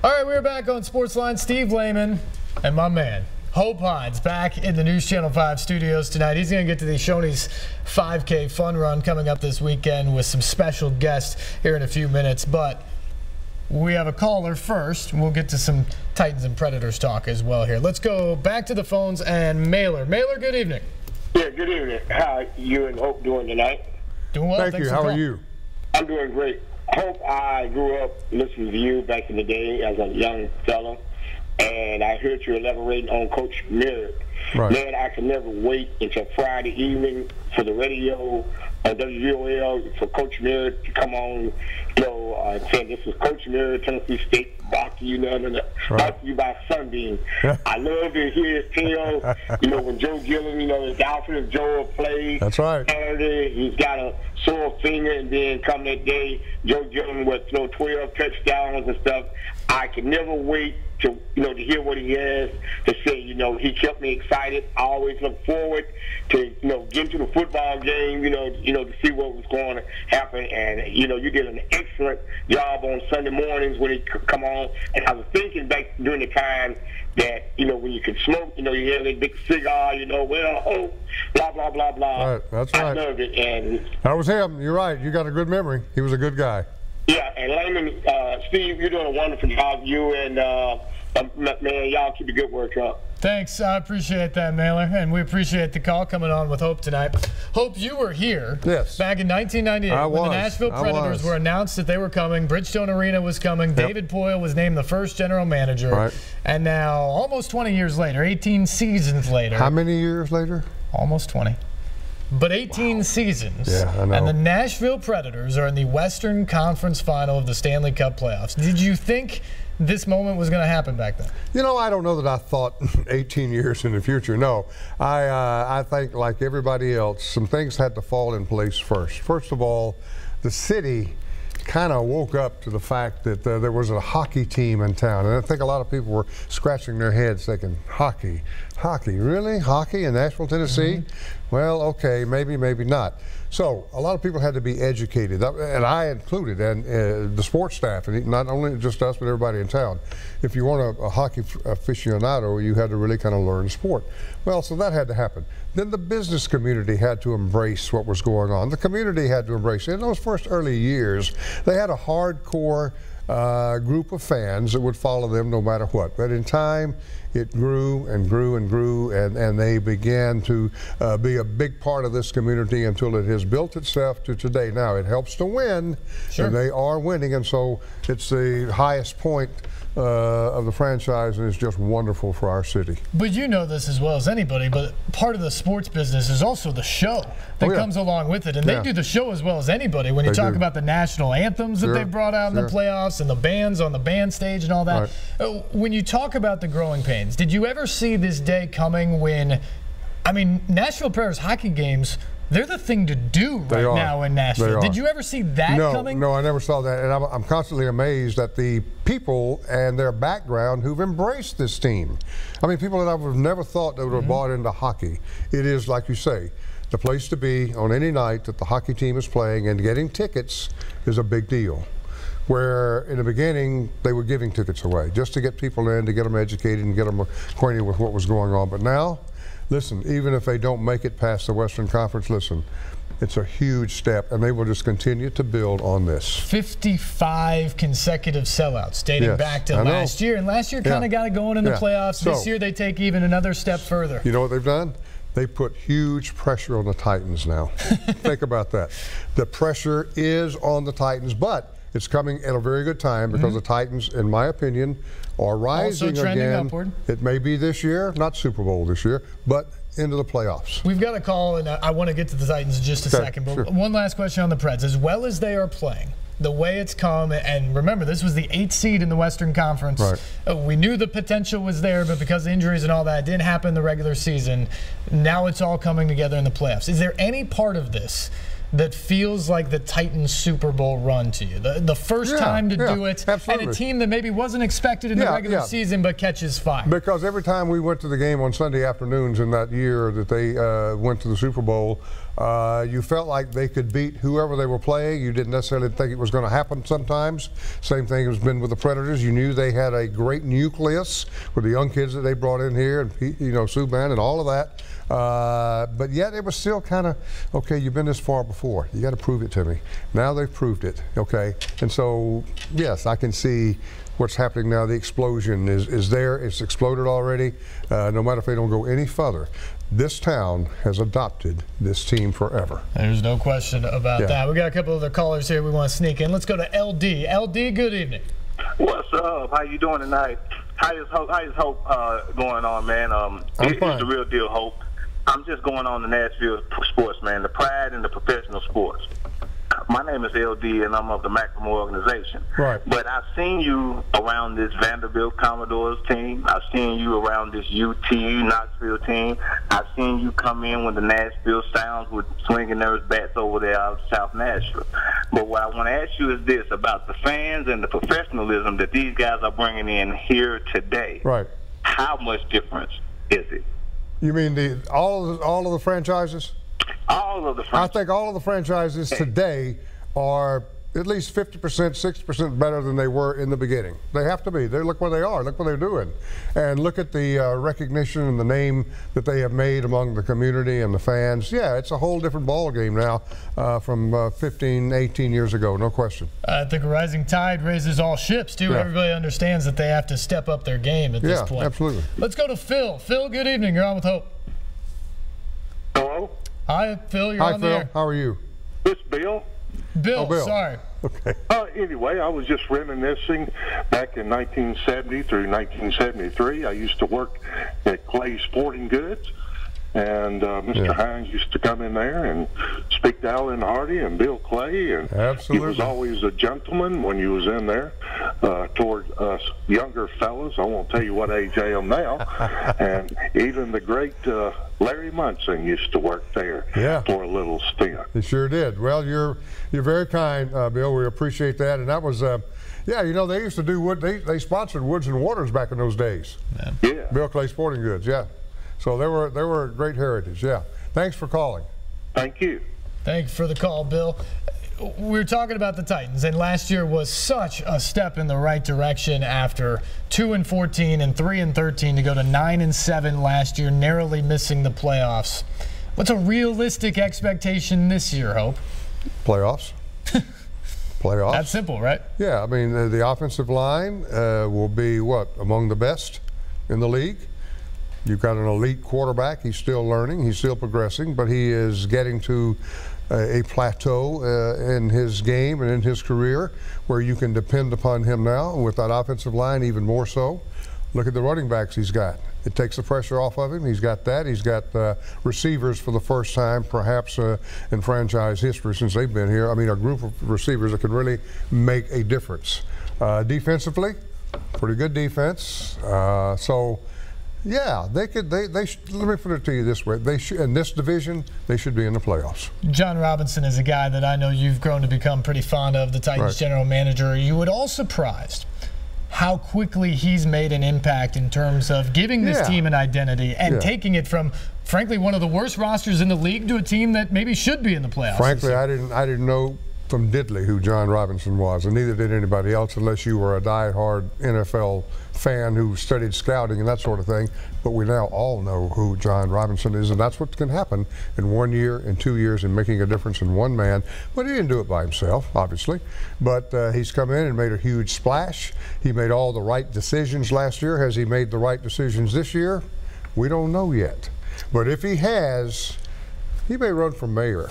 All right, we're back on SportsLine. Steve Lehman and my man, Hope Hines, back in the News Channel 5 studios tonight. He's going to get to the Shoney's 5K fun run coming up this weekend with some special guests here in a few minutes. But we have a caller first. We'll get to some Titans and Predators talk as well here. Let's go back to the phones and Mailer. Mailer, good evening. Yeah, good evening. How are you and Hope doing tonight? Doing well. Thank you. How are you? I'm doing great. Hope, I grew up listening to you back in the day as a young fella, and I heard you elaborating on Coach Merritt. Right. Man, I could never wait until Friday evening for the radio on WVOL for Coach Merritt to come on, saying this is Coach Merritt, Tennessee State, brought to you, brought to you by Sunbeam. I love to hear his tale, when Joe Gillen, the Dolphins, Joe played. That's right. Saturday, he's got a sore finger, and then come that day, Joe Gillen would throw 12 touchdowns and stuff. I can never wait to hear what he has to say. He kept me excited. I always look forward to getting to the football game, to see what was going to happen. And you did an excellent job on Sunday mornings when he come on. And I was thinking back during the time that when you could smoke, you had that big cigar, blah blah blah blah. Right, that's right. I loved it. And that was him. You're right. You got a good memory. He was a good guy. Yeah, and Lehman, Steve, you're doing a wonderful job. You and man, y'all keep the good work up. Thanks. I appreciate that, Mailer, and we appreciate the call coming on with Hope tonight. Hope, you were here back in 1998 when the Nashville Predators were announced that they were coming. Bridgestone Arena was coming. Yep. David Poyle was named the first general manager. Right. And now, almost 20 years later, 18 seasons later. How many years later? Almost 20. But 18 seasons, I know. And the Nashville Predators are in the Western Conference Final of the Stanley Cup playoffs. Did you think this moment was going to happen back then? I don't know that I thought 18 years in the future. No, I think like everybody else, some things had to fall in place first. First of all, the city kind of woke up to the fact that there was a hockey team in town. And I think a lot of people were scratching their heads thinking, hockey, really? Hockey in Nashville, Tennessee? Well, okay, maybe not. So a lot of people had to be educated, and I included, and the sports staff, and not only just us, but everybody in town. If you weren't a hockey aficionado, you had to really kind of learn sport. Well, so that had to happen. Then the business community had to embrace what was going on. The community had to embrace it. In those first early years, they had a hardcore group of fans that would follow them no matter what. But in time, it grew and grew and grew, and they began to be a big part of this community until it has built itself to today. Now, it helps to win, and they are winning, and so it's the highest point of the franchise, and it's just wonderful for our city. But you know this as well as anybody, but part of the sports business is also the show that comes along with it, and they do the show as well as anybody. When you talk about the national anthems that they've brought out in the playoffs and the bands on the band stage and all that. When you talk about the growing pains, did you ever see this day coming when, Nashville Predators hockey games, they're the thing to do right now in Nashville. Did you ever see that coming? No, I never saw that, and I'm constantly amazed at the people and their background who've embraced this team. People that I would have never thought that would have bought into hockey. It is, like you say, the place to be on any night that the hockey team is playing, and getting tickets is a big deal. Where in the beginning they were giving tickets away just to get people in, to get them educated and get them acquainted with what was going on. But now, listen, even if they don't make it past the Western Conference, listen, it's a huge step, and they will just continue to build on this. 55 consecutive sellouts dating back to last year, and last year kind of got it going in the playoffs. So, this year they take even another step further. You know what they've done? They put huge pressure on the Titans now. Think about that. The pressure is on the Titans, but it's coming at a very good time because the Titans, in my opinion, are rising also trending again. Upward. It may be this year, not Super Bowl this year, but into the playoffs. We've got a call, and I want to get to the Titans in just a second, but one last question on the Preds. As well as they are playing, the way it's come, and remember, this was the 8th seed in the Western Conference. We knew the potential was there, but because of injuries and all that, it didn't happen in the regular season. Now it's all coming together in the playoffs. Is there any part of this that feels like the Titans Super Bowl run to you? The first time to do it, and a team that maybe wasn't expected in the regular season but catches fire. Because every time we went to the game on Sunday afternoons in that year that they went to the Super Bowl, You felt like they could beat whoever they were playing. You didn't necessarily think it was going to happen sometimes. Same thing has been with the Predators. You knew they had a great nucleus with the young kids that they brought in here, and Subban and all of that. But yet it was still kind of, okay, you've been this far before. You got to prove it to me. Now they've proved it, okay? And so, yes, I can see what's happening now. The explosion is there. It's exploded already. No matter if they don't go any further, this town has adopted this team forever. There's no question about that. We got a couple other callers here we want to sneak in. Let's go to LD. LD, good evening. What's up? How you doing tonight? How is Hope going on, man? I'm fine. It's the real deal, Hope. I'm just going on the Nashville sports, man, the pride in the professional sports. My name is LD, and I'm of the Maximum organization. Right. But I've seen you around this Vanderbilt Commodores team. I've seen you around this UT Knoxville team. I've seen you come in when the Nashville Sounds were swinging their bats over there out of South Nashville. But what I want to ask you is this, about the fans and the professionalism that these guys are bringing in here today. Right. How much difference is it? You mean all of the franchises? All of the I think all of the franchises today are at least 50%, 60% better than they were in the beginning. They have to be. Look where they are. Look what they're doing. And look at the recognition and the name that they have made among the community and the fans. Yeah, it's a whole different ball game now from 15, 18 years ago, no question. I think a rising tide raises all ships, too. Yeah. Everybody understands that they have to step up their game at this point. Yeah, absolutely. Let's go to Phil. Phil, good evening. You're on with Hope. Hello? Hi, Phil. You're on Phil. the air. How are you? This Bill? Bill, Bill. Sorry. Okay. Anyway, I was just reminiscing back in 1970 through 1973. I used to work at Clay Sporting Goods, and Mr. Hines used to come in there and speak to Alan Hardy and Bill Clay, and absolutely. He was always a gentleman when you was in there toward us younger fellas. I won't tell you what age I am now. And even the great Larry Munson used to work there for a little stint. He sure did. Well, you're very kind, Bill. We appreciate that. And that was, they used to do they sponsored Woods and Waters back in those days. Yeah. Bill Clay Sporting Goods. Yeah. So they were a great heritage. Yeah. Thanks for calling. Thank you. Thanks for the call, Bill. We were talking about the Titans, and last year was such a step in the right direction after 2-14 and 3-13 to go to 9-7 last year, narrowly missing the playoffs. What's a realistic expectation this year, Hope? Playoffs. Playoffs. That's simple, right? Yeah, I mean, the offensive line will be, among the best in the league. You've got an elite quarterback. He's still learning. He's still progressing, but he is getting to a plateau in his game and in his career where you can depend upon him now. And with that offensive line, even more so. Look at the running backs he's got. It takes the pressure off of him. He's got that. He's got receivers for the first time, perhaps in franchise history since they've been here. I mean, a group of receivers that could really make a difference. Defensively, pretty good defense. Yeah, they could. Let me put it to you this way: they should, in this division, they should be in the playoffs. John Robinson is a guy that I know you've grown to become pretty fond of, the Titans general manager. Are you at all surprised how quickly he's made an impact in terms of giving this team an identity and taking it from, frankly, one of the worst rosters in the league to a team that maybe should be in the playoffs? Frankly, I didn't know from diddly who John Robinson was, and neither did anybody else unless you were a die-hard NFL fan who studied scouting and that sort of thing. But we now all know who John Robinson is, and that's what can happen in 1 year, in 2 years, in making a difference in one man. But he didn't do it by himself, obviously. But he's come in and made a huge splash. He made all the right decisions last year. Has he made the right decisions this year? We don't know yet. But if he has, he may run for mayor.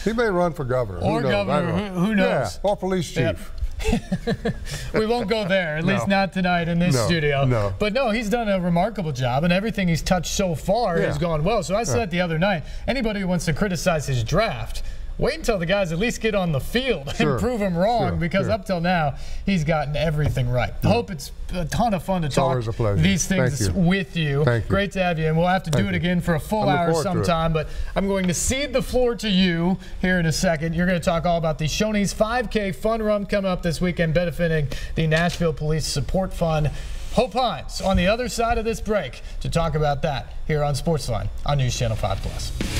He may run for governor. Or governor, who knows? Yeah, or police chief. Yep. We won't go there, at least not tonight in this studio. No. But no, he's done a remarkable job, and everything he's touched so far has gone well. So I said the other night, anybody who wants to criticize his draft, wait until the guys at least get on the field and prove them wrong, because up till now, he's gotten everything right. Hope it's a ton of fun to talk these things with you. Great to have you, and we'll have to do it again for a full hour sometime, but I'm going to cede the floor to you here in a second. You're going to talk all about the Shoney's 5K Fun Run coming up this weekend, benefiting the Nashville Police Support Fund. Hope Hines on the other side of this break to talk about that here on SportsLine on News Channel 5+.